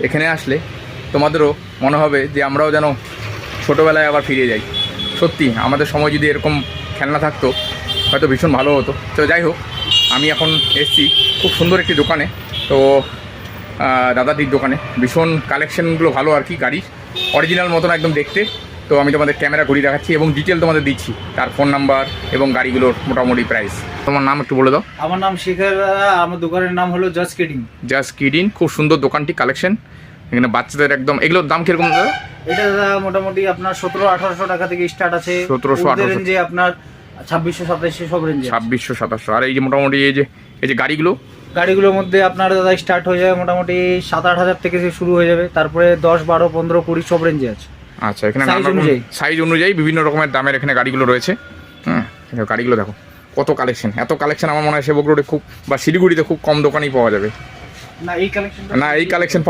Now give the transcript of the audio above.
এখানে আসলে তোমাদেরও মনে হবে যে আমরাও যেন ছোটোবেলায় আবার ফিরে যাই। সত্যি আমাদের সময় যদি এরকম খেলনা থাকতো হয়তো ভীষণ ভালো হতো। তো যাই হোক, আমি এখন এসেছি খুব সুন্দর একটি দোকানে। তো দাদাটির দোকানে ভীষণ কালেকশানগুলো ভালো আর কি, গাড়ির অরিজিনাল মতন একদম দেখতে। তো আমি তোমাদের ক্যামেরা ঘুরিয়ে দেখাচ্ছি এবং ডিটেল তোমাদের দিচ্ছি, তার ফোন নাম্বার এবং গাড়িগুলোর মোটামুটি প্রাইস। তোমার নাম একটু বলে দাও। আমার নাম শিখার, আমার দোকানের নাম হলো জাস্ট কিডিং। জাস্ট কিডিং, খুব সুন্দর দোকানটি, কালেকশন এখানে বাচ্চাদের একদম। এগুলোর দাম কিরকম দাদা? এটা মোটামুটি আপনার 1700-1800 টাকা থেকে স্টার্ট আছে। 1700-1800 রেঞ্জে আপনার 2600-2700 সব রেঞ্জে 2600-2700। আর এই যে মোটামুটি এই যে গাড়িগুলোর মধ্যে আপনার দাদা স্টার্ট হয়ে যাবে মোটামুটি 7-8 হাজার থেকে শুরু হয়ে যাবে। তারপরে 10, 12, 15, 20 সব রেঞ্জে আছে। আচ্ছা, এখানে সাইজ অনুযায়ী বিভিন্ন রকমের দামের এখানে গাড়িগুলো রয়েছে। গাড়িগুলো দেখো কত কালেকশন, এত কালেকশন আমার মনে হয় সেবক রোডে খুব বা শিলিগুড়িতে খুব কম দোকানেই পাওয়া যাবে। না এই কালেকশন